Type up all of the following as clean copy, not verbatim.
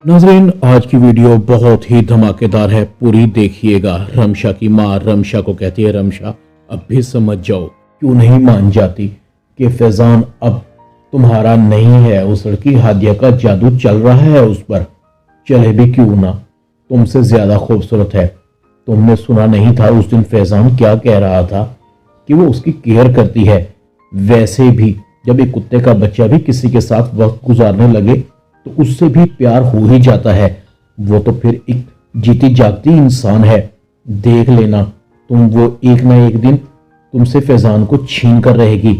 नाजरीन, आज की वीडियो बहुत ही धमाकेदार है, पूरी देखिएगा। रमशा की माँ रमशा को कहती है, रमशा अब भी समझ जाओ, क्यों नहीं मान जाती कि फैजान अब तुम्हारा नहीं है। उस लड़की हादिया का जादू चल रहा है उस पर, चले भी क्यों ना, तुमसे ज्यादा खूबसूरत है। तुमने सुना नहीं था उस दिन फैजान क्या कह रहा था कि वो उसकी केयर करती है। वैसे भी जब एक कुत्ते का बच्चा भी किसी के साथ वक्त गुजारने लगे तो उससे भी प्यार हो ही जाता है। वो तो फिर एक जीती जागती इंसान है। देख लेना तुम, वो एक ना एक दिन तुमसे फैजान को छीन कर रहेगी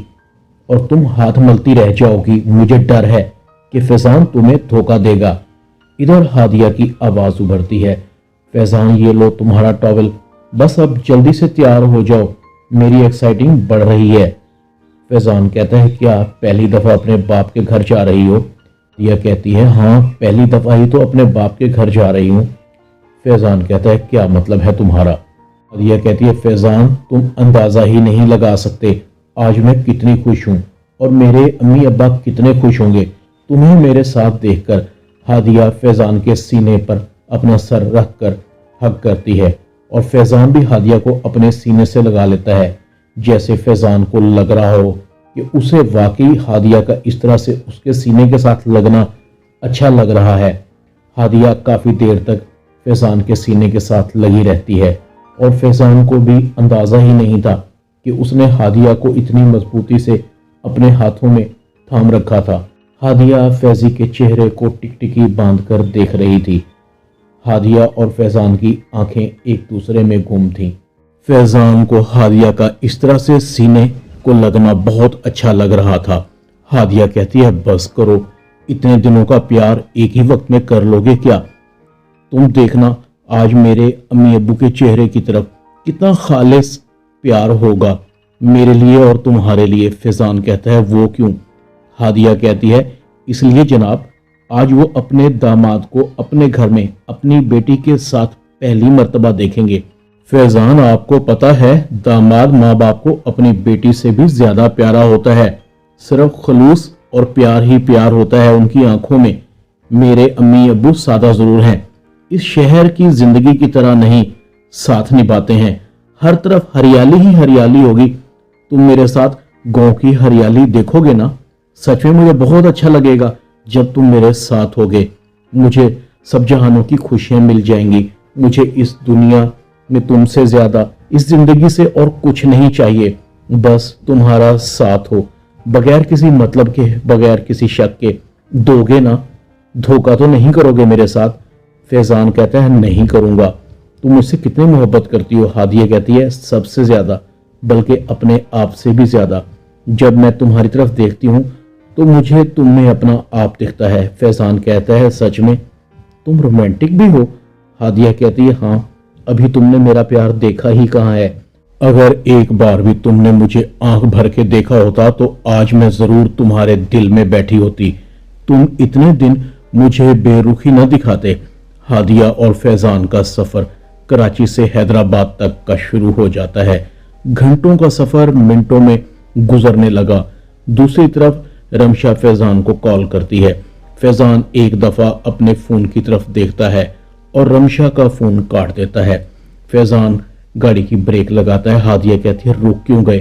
और तुम हाथ मलती रह जाओगी। मुझे डर है कि फैजान तुम्हें धोखा देगा। इधर हादिया की आवाज उभरती है, फैजान ये लो तुम्हारा टॉवल, बस अब जल्दी से तैयार हो जाओ, मेरी एक्साइटिंग बढ़ रही है। फैजान कहता है, क्या पहली दफा अपने बाप के घर जा रही हो? यह कहती है, हाँ पहली दफा ही तो अपने बाप के घर जा रही हूँ। फैजान कहता है, क्या मतलब है तुम्हारा? और यह कहती है, फैजान तुम अंदाजा ही नहीं लगा सकते आज मैं कितनी खुश हूँ और मेरे अम्मी अब्बा कितने खुश होंगे तुम्हें मेरे साथ देखकर। हादिया फैजान के सीने पर अपना सर रख कर हक करती है और फैजान भी हादिया को अपने सीने से लगा लेता है, जैसे फैजान को लग रहा हो कि उसे वाकई हादिया का इस तरह से उसके सीने के साथ लगना अच्छा लग रहा है। हादिया काफी देर तक फैजान के सीने के साथ लगी रहती है और फैजान को भी अंदाजा ही नहीं था कि उसने हादिया को इतनी मजबूती से अपने हाथों में थाम रखा था। हादिया फैजी के चेहरे को टिकटिकी बांधकर देख रही थी। हादिया और फैजान की आंखें एक दूसरे में गुम थीं। फैजान को हादिया का इस तरह से सीने को लगना बहुत अच्छा लग रहा था। हादिया कहती है, बस करो, इतने दिनों का प्यार एक ही वक्त में कर लोगे क्या? तुम देखना आज मेरे अम्मी अब्बू के चेहरे की तरफ कितना खालिस प्यार होगा मेरे लिए और तुम्हारे लिए। फैजान कहता है, वो क्यों? हादिया कहती है, इसलिए जनाब, आज वो अपने दामाद को अपने घर में अपनी बेटी के साथ पहली मर्तबा देखेंगे। फैजान आपको पता है दामाद माँ बाप को अपनी बेटी से भी ज्यादा प्यारा होता है, सिर्फ खलूस और प्यार ही प्यार होता है उनकी आंखों में। मेरे अम्मी अब्बू सादा जरूर हैं, इस शहर की जिंदगी की तरह नहीं साथ निभाते हैं, हर तरफ हरियाली ही हरियाली होगी। तुम मेरे साथ गांव की हरियाली देखोगे ना, सच में मुझे बहुत अच्छा लगेगा जब तुम मेरे साथ होगे। मुझे सब जहानों की खुशियां मिल जाएंगी। मुझे इस दुनिया में तुमसे ज्यादा इस जिंदगी से और कुछ नहीं चाहिए, बस तुम्हारा साथ हो, बगैर किसी मतलब के, बगैर किसी शक के। दोगे ना? धोखा तो नहीं करोगे मेरे साथ? फैजान कहता है, नहीं करूंगा। तुम मुझसे कितनी मोहब्बत करती हो? हादिया कहती है, सबसे ज्यादा, बल्कि अपने आप से भी ज्यादा। जब मैं तुम्हारी तरफ देखती हूँ तो मुझे तुम में अपना आप दिखता है। फैजान कहता है, सच में तुम रोमांटिक भी हो? हादिया कहती है, हाँ, अभी तुमने मेरा प्यार देखा ही कहाँ है। अगर एक बार भी तुमने मुझे आंख भर के देखा होता तो आज मैं जरूर तुम्हारे दिल में बैठी होती। तुम इतने दिन मुझे बेरुखी न दिखाते। हादिया और फैजान का सफर कराची से हैदराबाद तक का शुरू हो जाता है। घंटों का सफर मिनटों में गुजरने लगा। दूसरी तरफ रमशा फैजान को कॉल करती है। फैजान एक दफा अपने फोन की तरफ देखता है और रमशा का फोन काट देता है। फैजान गाड़ी की ब्रेक लगाता है। हादिया कहती है, रुक क्यों गए?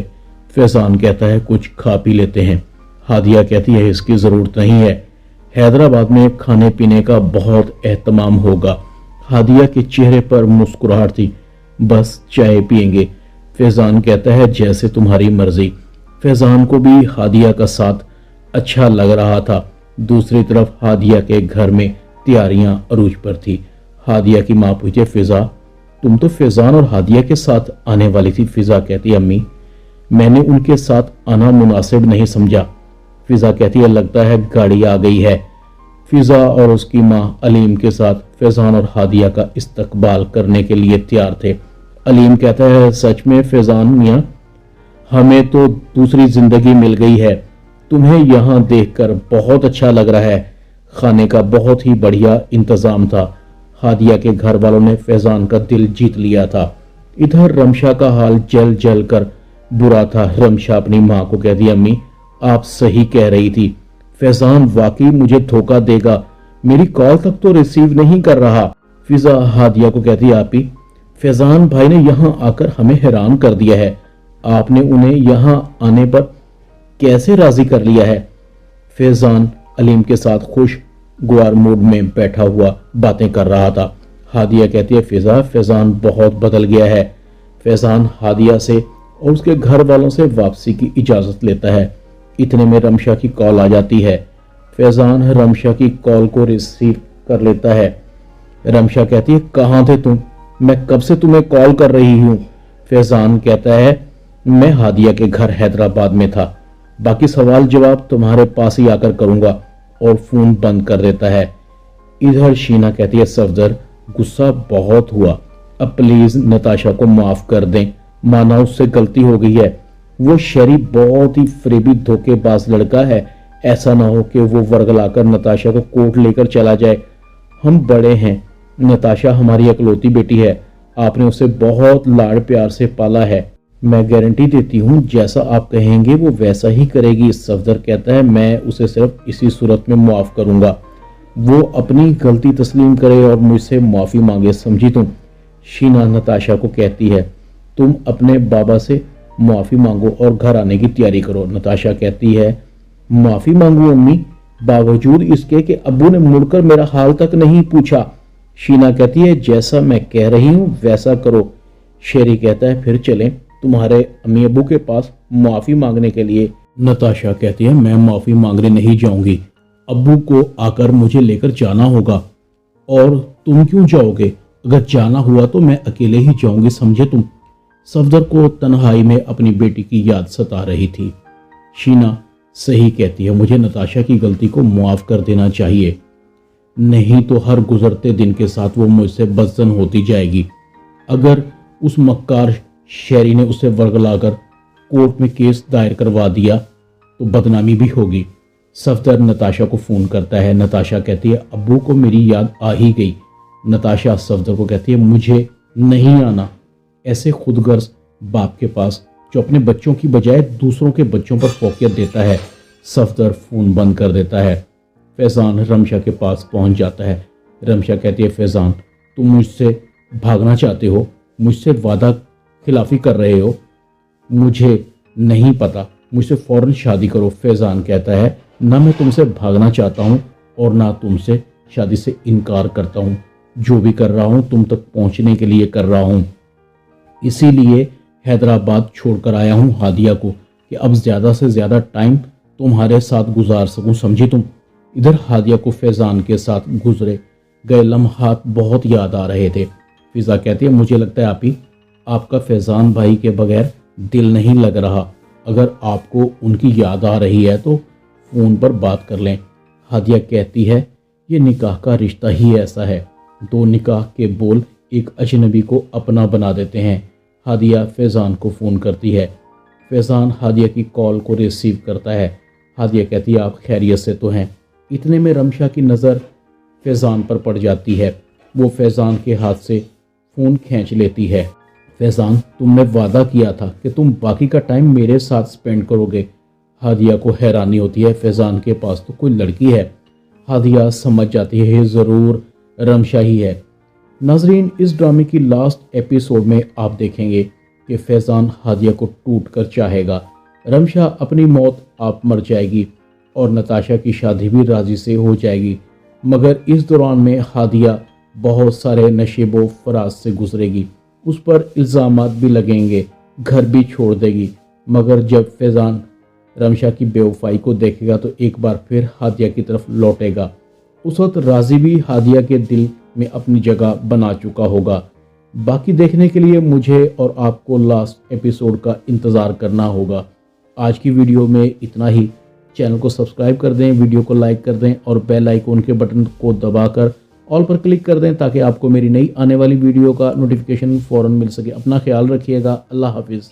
फैजान कहता है, कुछ खा पी लेते हैं। हादिया कहती है, इसकी जरूरत नहीं है, हैदराबाद में खाने पीने का बहुत एहतमाम होगा। हादिया के चेहरे पर मुस्कुराहट थी, बस चाय पियेंगे। फैजान कहता है, जैसे तुम्हारी मर्जी। फैजान को भी हादिया का साथ अच्छा लग रहा था। दूसरी तरफ हादिया के घर में तैयारियां अरूज पर थी। हादिया की माँ पूछे, फिजा तुम तो फैजान और हादिया के साथ आने वाली थी। फिजा कहती है, अम्मी मैंने उनके साथ आना मुनासिब नहीं समझा। फिजा कहती है, लगता है गाड़ी आ गई है। फिजा और उसकी माँ अलीम के साथ फैजान और हादिया का इस्तकबाल करने के लिए तैयार थे। अलीम कहता है, सच में फैजान मियाँ, हमें तो दूसरी जिंदगी मिल गई है। तुम्हें यहाँ देखकर बहुत अच्छा लग रहा है। खाने का बहुत ही बढ़िया इंतजाम था। हादिया के घर वालों ने फैजान का दिल जीत लिया था। इधर रमशा का हाल जल जल कर बुरा था। रमशा अपनी माँ को कहती, अम्मी आप सही कह रही थी, फैजान वाकई मुझे धोखा देगा। मेरी कॉल तक तो रिसीव नहीं कर रहा। फिजा हादिया को कहती है, आपी फैजान भाई ने यहाँ आकर हमें हैरान कर दिया है, आपने उन्हें यहाँ आने पर कैसे राजी कर लिया है। फैजान अलीम के साथ खुश गुआर मूड में बैठा हुआ बातें कर रहा था। हादिया कहती है, फिजा फैजान बहुत बदल गया है। फैजान हादिया से और उसके घर वालों से वापसी की इजाजत लेता है। इतने में रमशा की कॉल आ जाती है। फैजान रमशा की कॉल को रिसीव कर लेता है। रमशा कहती है, कहाँ थे तुम, मैं कब से तुम्हें कॉल कर रही हूँ। फैजान कहता है, मैं हादिया के घर हैदराबाद में था, बाकी सवाल जवाब तुम्हारे पास ही आकर करूंगा, और फोन बंद कर देता है। इधर शीना कहती है, सफदर गुस्सा बहुत हुआ, अब प्लीज नताशा को माफ कर दें, माना उससे गलती हो गई है। वो शरीफ बहुत ही फरेबी धोखेबाज लड़का है, ऐसा ना हो कि वो वर्गलाकर नताशा को कोर्ट लेकर चला जाए। हम बड़े हैं, नताशा हमारी इकलौती बेटी है, आपने उसे बहुत लाड़ प्यार से पाला है, मैं गारंटी देती हूँ जैसा आप कहेंगे वो वैसा ही करेगी। सफदर कहता है, मैं उसे सिर्फ इसी सूरत में माफ करूंगा, वो अपनी गलती तस्लीम करे और मुझसे माफी मांगे, समझी तुम। शीना नताशा को कहती है, तुम अपने बाबा से माफी मांगो और घर आने की तैयारी करो। नताशा कहती है, माफी मांगू अम्मी, बावजूद इसके कि अब्बू ने मुड़कर मेरा हाल तक नहीं पूछा। शीना कहती है, जैसा मैं कह रही हूँ वैसा करो। शेरी कहता है, फिर चलें तुम्हारे अम्मी अब्बू के पास माफी मांगने के लिए। नताशा कहती है, मैं माफी मांगने नहीं जाऊंगी, अब्बू को आकर मुझे लेकर जाना होगा। और तुम क्यों जाओगे, अगर जाना हुआ तो मैं अकेले ही जाऊंगी, समझे तुम। सफदर को तन्हाई में अपनी बेटी की याद सता रही थी। शीना सही कहती है, मुझे नताशा की गलती को माफ कर देना चाहिए, नहीं तो हर गुजरते दिन के साथ वो मुझसे बदजन होती जाएगी। अगर उस मक्कार शहरी ने उसे वर्गलाकर कोर्ट में केस दायर करवा दिया तो बदनामी भी होगी। सफदर नताशा को फोन करता है। नताशा कहती है, अब्बू को मेरी याद आ ही गई। नताशा सफदर को कहती है, मुझे नहीं आना ऐसे खुदगर्ज बाप के पास जो अपने बच्चों की बजाय दूसरों के बच्चों पर फोकियत देता है। सफदर फोन बंद कर देता है। फैजान रमशा के पास पहुंच जाता है। रमशा कहती है, फैजान तुम मुझसे भागना चाहते हो, मुझसे वादा खिलाफी कर रहे हो, मुझे नहीं पता, मुझसे फौरन शादी करो। फैजान कहता है, ना मैं तुमसे भागना चाहता हूँ और ना तुमसे शादी से इनकार करता हूँ, जो भी कर रहा हूँ तुम तक पहुँचने के लिए कर रहा हूँ, इसीलिए हैदराबाद छोड़कर आया हूँ हादिया को कि अब ज़्यादा से ज़्यादा टाइम तुम्हारे साथ गुजार सकूँ, समझी तुम। इधर हादिया को फैजान के साथ गुजरे गए लम्हात बहुत याद आ रहे थे। फिजा कहती है, मुझे लगता है आपी आपका फैजान भाई के बगैर दिल नहीं लग रहा, अगर आपको उनकी याद आ रही है तो फ़ोन पर बात कर लें। हादिया कहती है, ये निकाह का रिश्ता ही ऐसा है, दो निकाह के बोल एक अजनबी को अपना बना देते हैं। हादिया फैजान को फ़ोन करती है। फैजान हादिया की कॉल को रिसीव करता है। हादिया कहती है, आप खैरियत से तो हैं। इतने में रमशा की नज़र फैजान पर पड़ जाती है। वो फैजान के हाथ से फ़ोन खींच लेती है। फैजान तुमने वादा किया था कि तुम बाकी का टाइम मेरे साथ स्पेंड करोगे। हादिया को हैरानी होती है, फैजान के पास तो कोई लड़की है। हादिया समझ जाती है, ज़रूर रमशा ही है। नाजरीन, इस ड्रामे की लास्ट एपिसोड में आप देखेंगे कि फैजान हादिया को टूट कर चाहेगा, रमशा अपनी मौत आप मर जाएगी और नताशा की शादी भी राजी से हो जाएगी। मगर इस दौरान में हादिया बहुत सारे नशेबो फराज से गुजरेगी, उस पर इल्ज़ामात भी लगेंगे, घर भी छोड़ देगी। मगर जब फैजान रमशा की बेवफाई को देखेगा तो एक बार फिर हादिया की तरफ लौटेगा। उस वक्त राजी भी हादिया के दिल में अपनी जगह बना चुका होगा। बाकी देखने के लिए मुझे और आपको लास्ट एपिसोड का इंतज़ार करना होगा। आज की वीडियो में इतना ही। चैनल को सब्सक्राइब कर दें, वीडियो को लाइक कर दें और बेल आइकन के बटन को दबाकर ऑल पर क्लिक कर दें ताकि आपको मेरी नई आने वाली वीडियो का नोटिफिकेशन फ़ौरन मिल सके। अपना ख्याल रखिएगा। अल्लाह हाफिज़।